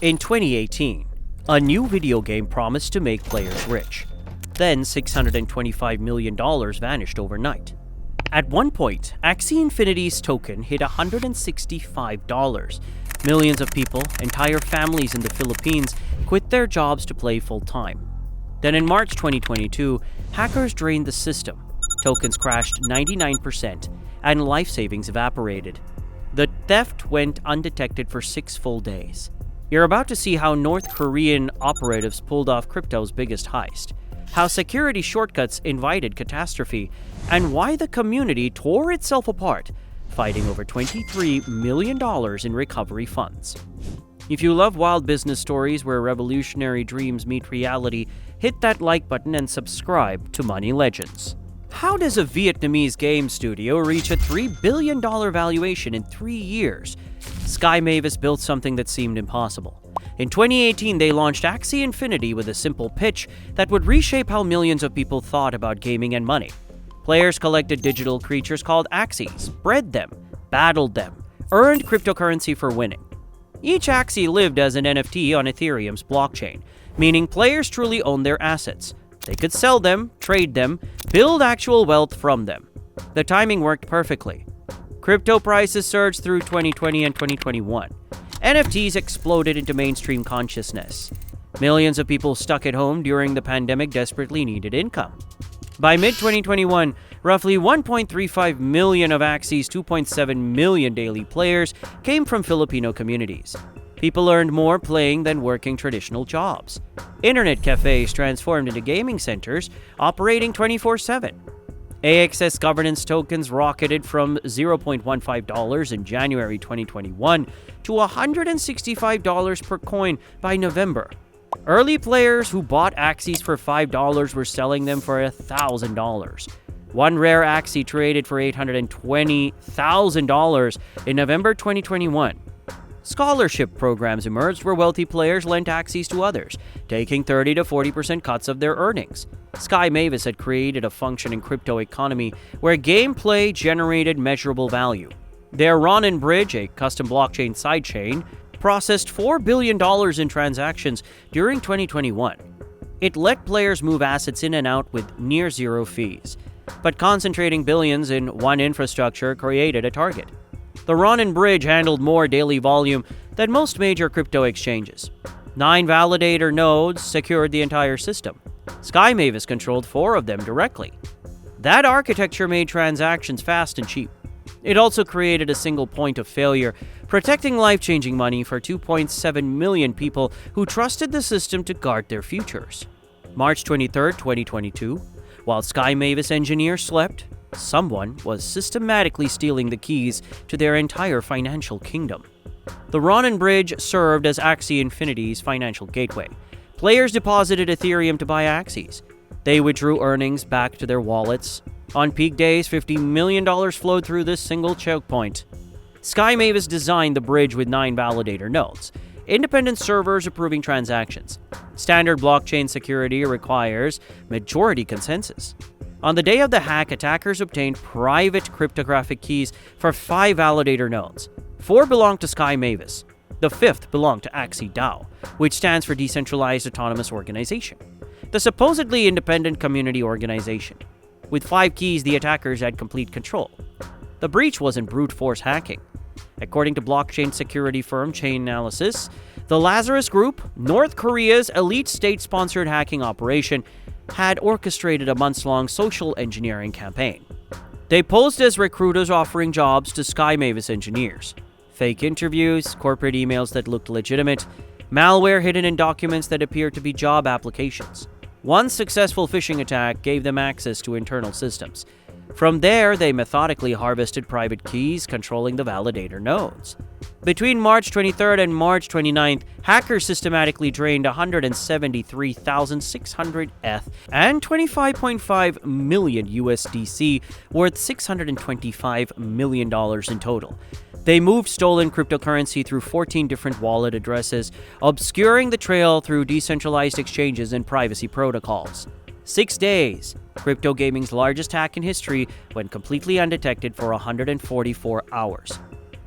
In 2018, a new video game promised to make players rich. Then $625 million vanished overnight. At one point, Axie Infinity's token hit $165. Millions of people, entire families in the Philippines, quit their jobs to play full-time. Then in March 2022, hackers drained the system. Tokens crashed 99%, and life savings evaporated. The theft went undetected for 6 full days. You're about to see how North Korean operatives pulled off crypto's biggest heist, how security shortcuts invited catastrophe, and why the community tore itself apart, fighting over $23 million in recovery funds. If you love wild business stories where revolutionary dreams meet reality, hit that like button and subscribe to Money Legends. How does a Vietnamese game studio reach a $3 billion valuation in 3 years? Sky Mavis built something that seemed impossible. In 2018, they launched Axie Infinity with a simple pitch that would reshape how millions of people thought about gaming and money. Players collected digital creatures called Axies, bred them, battled them, earned cryptocurrency for winning. Each Axie lived as an NFT on Ethereum's blockchain, meaning players truly owned their assets. They could sell them, trade them, build actual wealth from them. The timing worked perfectly. Crypto prices surged through 2020 and 2021. NFTs exploded into mainstream consciousness. Millions of people stuck at home during the pandemic desperately needed income. By mid-2021, roughly 1.35 million of Axie's 2.7 million daily players came from Filipino communities. People earned more playing than working traditional jobs. Internet cafes transformed into gaming centers, operating 24/7. AXS governance tokens rocketed from $0.15 in January 2021 to $165 per coin by November. Early players who bought Axies for $5 were selling them for $1,000. One rare Axie traded for $820,000 in November 2021. Scholarship programs emerged where wealthy players lent Axies to others, taking 30 to 40% cuts of their earnings. Sky Mavis had created a functioning crypto economy where gameplay generated measurable value. Their Ronin Bridge, a custom blockchain sidechain, processed $4 billion in transactions during 2021. It let players move assets in and out with near zero fees. But concentrating billions in one infrastructure created a target. The Ronin Bridge handled more daily volume than most major crypto exchanges. 9 validator nodes secured the entire system. Sky Mavis controlled 4 of them directly. That architecture made transactions fast and cheap. It also created a single point of failure, protecting life-changing money for 2.7 million people who trusted the system to guard their futures. March 23, 2022, while Sky Mavis engineers slept, someone was systematically stealing the keys to their entire financial kingdom. The Ronin Bridge served as Axie Infinity's financial gateway. Players deposited Ethereum to buy Axies. They withdrew earnings back to their wallets. On peak days, $50 million flowed through this single choke point. Sky Mavis designed the bridge with 9 validator nodes, independent servers approving transactions. Standard blockchain security requires majority consensus. On the day of the hack, attackers obtained private cryptographic keys for 5 validator nodes. 4 belonged to Sky Mavis. The 5th belonged to Axie DAO, which stands for Decentralized Autonomous Organization, the supposedly independent community organization. With 5 keys, the attackers had complete control. The breach wasn't brute force hacking. According to blockchain security firm Chainalysis, the Lazarus Group, North Korea's elite state-sponsored hacking operation, had orchestrated a months-long social engineering campaign. They posed as recruiters offering jobs to Sky Mavis engineers. Fake interviews, corporate emails that looked legitimate, malware hidden in documents that appeared to be job applications. One successful phishing attack gave them access to internal systems. From there, they methodically harvested private keys, controlling the validator nodes. Between March 23rd and March 29th, hackers systematically drained 173,600 ETH and 25.5 million USDC, worth $625 million in total. They moved stolen cryptocurrency through 14 different wallet addresses, obscuring the trail through decentralized exchanges and privacy protocols. 6 days, crypto gaming's largest hack in history, went completely undetected for 144 hours.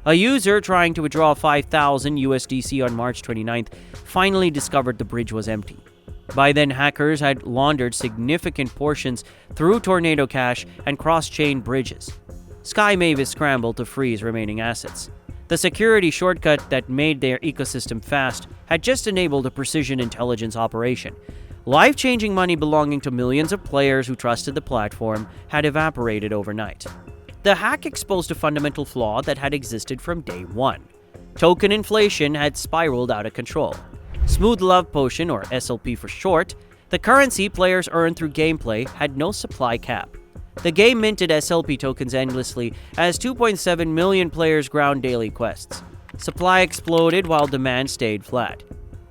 A user trying to withdraw 5,000 USDC on March 29th finally discovered the bridge was empty. By then, hackers had laundered significant portions through Tornado Cash and cross-chain bridges. Sky Mavis scrambled to freeze remaining assets. The security shortcut that made their ecosystem fast had just enabled a precision intelligence operation. Life-changing money belonging to millions of players who trusted the platform had evaporated overnight. The hack exposed a fundamental flaw that had existed from day one. Token inflation had spiraled out of control. Smooth Love Potion, or SLP for short, the currency players earned through gameplay, had no supply cap. The game minted SLP tokens endlessly as 2.7 million players ground daily quests. Supply exploded while demand stayed flat.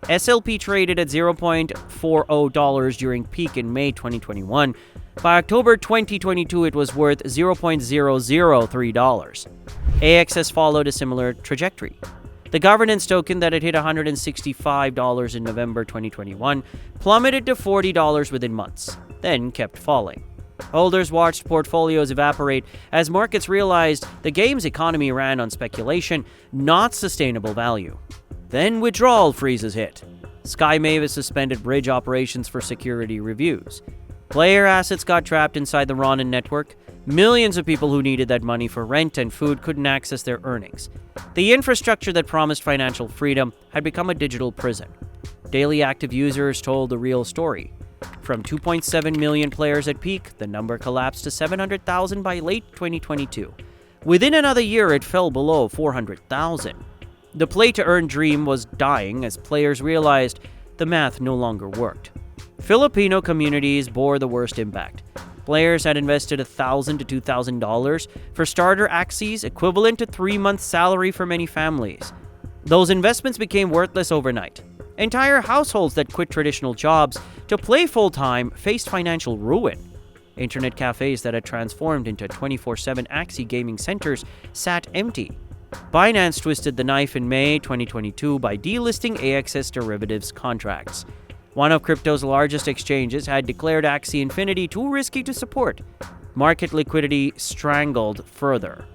SLP traded at $0.40 during peak in May 2021. By October 2022, it was worth $0.003. AXS followed a similar trajectory. The governance token that had hit $165 in November 2021 plummeted to $40 within months, then kept falling. Holders watched portfolios evaporate as markets realized the game's economy ran on speculation, not sustainable value. Then withdrawal freezes hit. Sky Mavis suspended bridge operations for security reviews. Player assets got trapped inside the Ronin network. Millions of people who needed that money for rent and food couldn't access their earnings. The infrastructure that promised financial freedom had become a digital prison. Daily active users told the real story. From 2.7 million players at peak, the number collapsed to 700,000 by late 2022. Within another year, it fell below 400,000. The play-to-earn dream was dying as players realized the math no longer worked. Filipino communities bore the worst impact. Players had invested $1,000 to $2,000 for starter Axies, equivalent to 3 months' salary for many families. Those investments became worthless overnight. Entire households that quit traditional jobs to play full-time faced financial ruin. Internet cafes that had transformed into 24/7 Axie gaming centers sat empty. Binance twisted the knife in May 2022 by delisting AXS derivatives contracts. One of crypto's largest exchanges had declared Axie Infinity too risky to support. Market liquidity strangled further.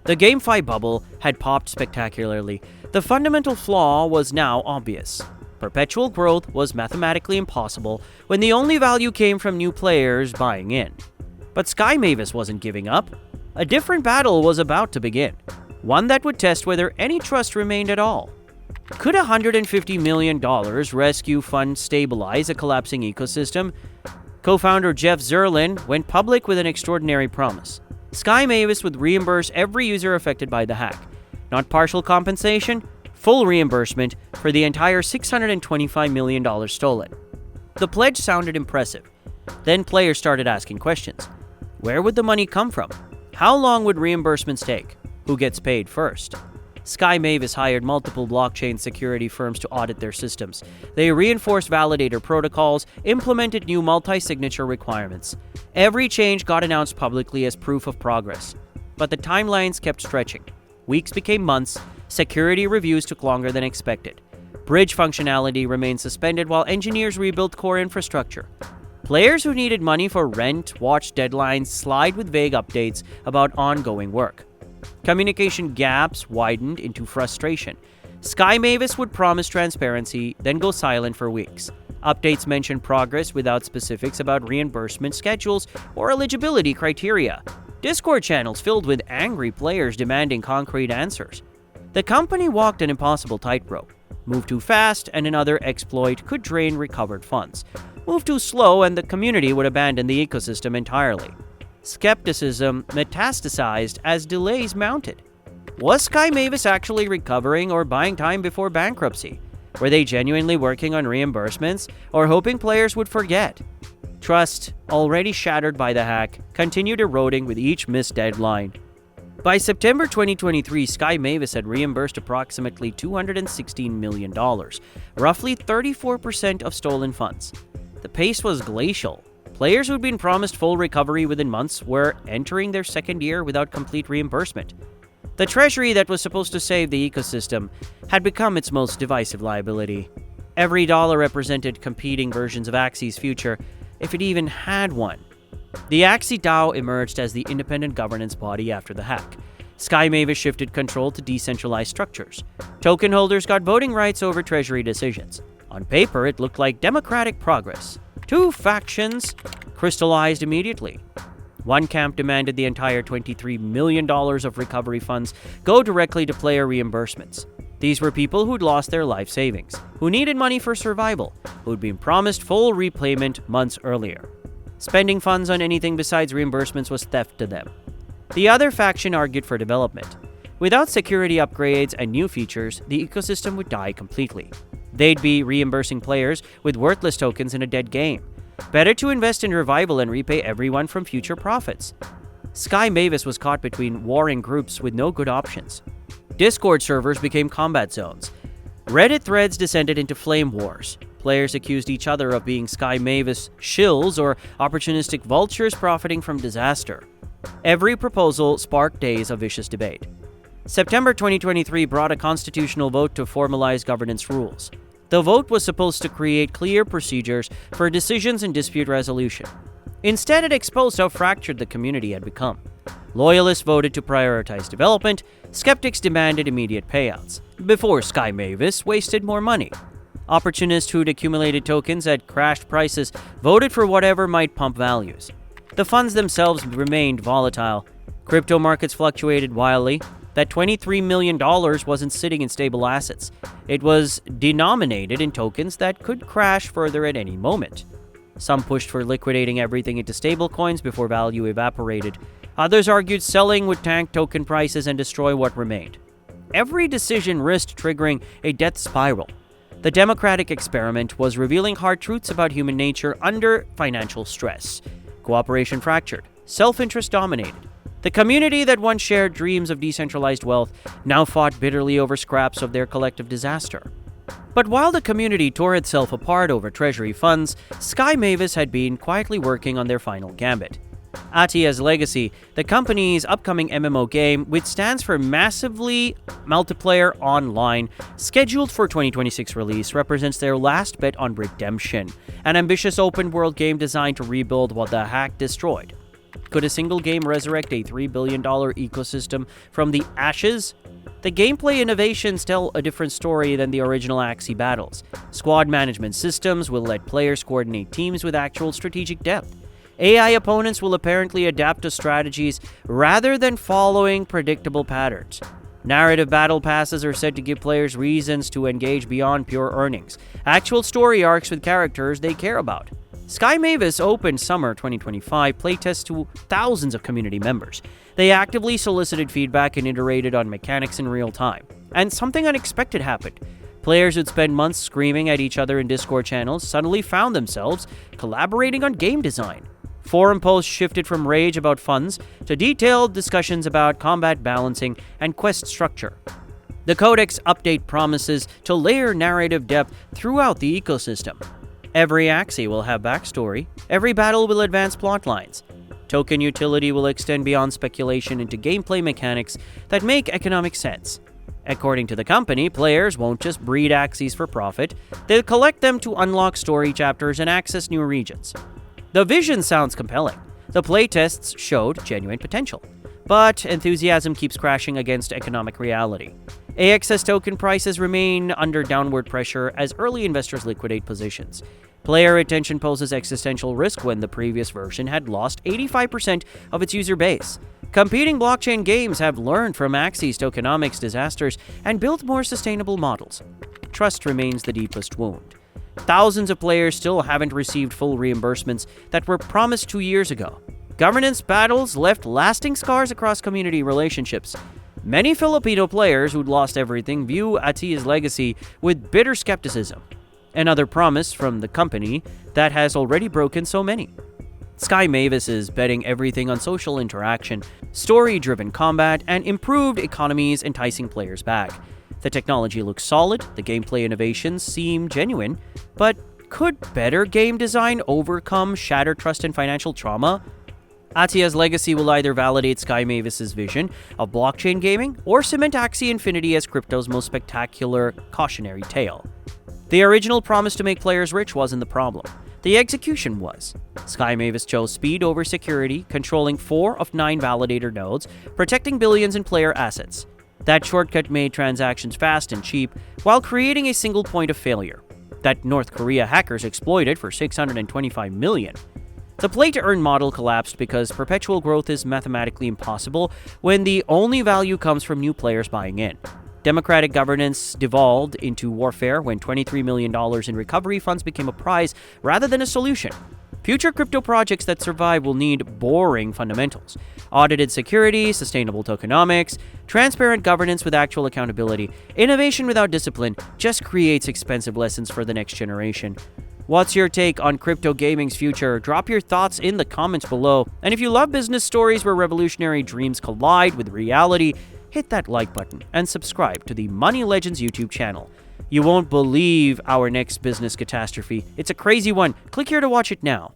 The GameFi bubble had popped spectacularly. The fundamental flaw was now obvious. Perpetual growth was mathematically impossible when the only value came from new players buying in. But Sky Mavis wasn't giving up. A different battle was about to begin, one that would test whether any trust remained at all. Could $150 million rescue fund stabilize a collapsing ecosystem? Co-founder Jeff Zerlin went public with an extraordinary promise. Sky Mavis would reimburse every user affected by the hack. Not partial compensation, full reimbursement for the entire $625 million stolen. The pledge sounded impressive. Then players started asking questions. Where would the money come from? How long would reimbursements take? Who gets paid first? Sky Mavis hired multiple blockchain security firms to audit their systems. They reinforced validator protocols, implemented new multi-signature requirements. Every change got announced publicly as proof of progress. But the timelines kept stretching. Weeks became months. Security reviews took longer than expected. Bridge functionality remained suspended while engineers rebuilt core infrastructure. Players who needed money for rent watched deadlines slide with vague updates about ongoing work. Communication gaps widened into frustration. Sky Mavis would promise transparency, then go silent for weeks. Updates mentioned progress without specifics about reimbursement schedules or eligibility criteria. Discord channels filled with angry players demanding concrete answers. The company walked an impossible tightrope. Move too fast and another exploit could drain recovered funds. Move too slow and the community would abandon the ecosystem entirely. Skepticism metastasized as delays mounted. Was Sky Mavis actually recovering or buying time before bankruptcy? Were they genuinely working on reimbursements or hoping players would forget? Trust, already shattered by the hack, continued eroding with each missed deadline. By September 2023, Sky Mavis had reimbursed approximately $216 million, roughly 34% of stolen funds. The pace was glacial. Players who'd been promised full recovery within months were entering their second year without complete reimbursement. The treasury that was supposed to save the ecosystem had become its most divisive liability. Every dollar represented competing versions of Axie's future, if it even had one. The Axie DAO emerged as the independent governance body after the hack. Sky Mavis shifted control to decentralized structures. Token holders got voting rights over treasury decisions. On paper, it looked like democratic progress. Two factions crystallized immediately. One camp demanded the entire $23 million of recovery funds go directly to player reimbursements. These were people who'd lost their life savings, who needed money for survival, who'd been promised full repayment months earlier. Spending funds on anything besides reimbursements was theft to them. The other faction argued for development. Without security upgrades and new features, the ecosystem would die completely. They'd be reimbursing players with worthless tokens in a dead game. Better to invest in revival and repay everyone from future profits. Sky Mavis was caught between warring groups with no good options. Discord servers became combat zones. Reddit threads descended into flame wars. Players accused each other of being Sky Mavis shills or opportunistic vultures profiting from disaster. Every proposal sparked days of vicious debate. September 2023 brought a constitutional vote to formalize governance rules. The vote was supposed to create clear procedures for decisions and dispute resolution. Instead, it exposed how fractured the community had become. Loyalists voted to prioritize development, skeptics demanded immediate payouts, before Sky Mavis wasted more money. Opportunists who'd accumulated tokens at crashed prices voted for whatever might pump values. The funds themselves remained volatile. Crypto markets fluctuated wildly. That $23 million wasn't sitting in stable assets. It was denominated in tokens that could crash further at any moment. Some pushed for liquidating everything into stablecoins before value evaporated. Others argued selling would tank token prices and destroy what remained. Every decision risked triggering a death spiral. The democratic experiment was revealing hard truths about human nature under financial stress. Cooperation fractured. Self-interest dominated. The community that once shared dreams of decentralized wealth now fought bitterly over scraps of their collective disaster. But while the community tore itself apart over treasury funds, Sky Mavis had been quietly working on their final gambit. Atia's Legacy, the company's upcoming MMO game, which stands for Massively Multiplayer Online, scheduled for 2026 release, represents their last bet on redemption, an ambitious open-world game designed to rebuild what the hack destroyed. Could a single game resurrect a $3 billion ecosystem from the ashes? The gameplay innovations tell a different story than the original Axie battles. Squad management systems will let players coordinate teams with actual strategic depth. AI opponents will apparently adapt to strategies rather than following predictable patterns. Narrative battle passes are said to give players reasons to engage beyond pure earnings, actual story arcs with characters they care about. Sky Mavis opened summer 2025 playtests to thousands of community members. They actively solicited feedback and iterated on mechanics in real time. And something unexpected happened. Players who'd spend months screaming at each other in Discord channels suddenly found themselves collaborating on game design. Forum posts shifted from rage about funds to detailed discussions about combat balancing and quest structure. The Codex update promises to layer narrative depth throughout the ecosystem. Every Axie will have backstory. Every battle will advance plotlines. Token utility will extend beyond speculation into gameplay mechanics that make economic sense. According to the company, players won't just breed Axies for profit, they'll collect them to unlock story chapters and access new regions. The vision sounds compelling. The playtests showed genuine potential. But enthusiasm keeps crashing against economic reality. AXS token prices remain under downward pressure as early investors liquidate positions. Player retention poses existential risk when the previous version had lost 85% of its user base. Competing blockchain games have learned from Axie's tokenomics disasters and built more sustainable models. Trust remains the deepest wound. Thousands of players still haven't received full reimbursements that were promised 2 years ago. Governance battles left lasting scars across community relationships. Many Filipino players who'd lost everything view Atia's Legacy with bitter skepticism. Another promise from the company that has already broken so many. Sky Mavis is betting everything on social interaction, story-driven combat, and improved economies enticing players back. The technology looks solid, the gameplay innovations seem genuine, but could better game design overcome shattered trust and financial trauma? Atia's Legacy will either validate Sky Mavis's vision of blockchain gaming or cement Axie Infinity as crypto's most spectacular cautionary tale. The original promise to make players rich wasn't the problem. The execution was. Sky Mavis chose speed over security, controlling 4 of 9 validator nodes, protecting billions in player assets. That shortcut made transactions fast and cheap, while creating a single point of failure that North Korea hackers exploited for $625 million. The play-to-earn model collapsed because perpetual growth is mathematically impossible when the only value comes from new players buying in. Democratic governance devolved into warfare when $23 million in recovery funds became a prize rather than a solution. Future crypto projects that survive will need boring fundamentals: audited security, sustainable tokenomics, transparent governance with actual accountability. Innovation without discipline just creates expensive lessons for the next generation. What's your take on crypto gaming's future? Drop your thoughts in the comments below. And if you love business stories where revolutionary dreams collide with reality, hit that like button and subscribe to the Money Legends YouTube channel. You won't believe our next business catastrophe. It's a crazy one. Click here to watch it now.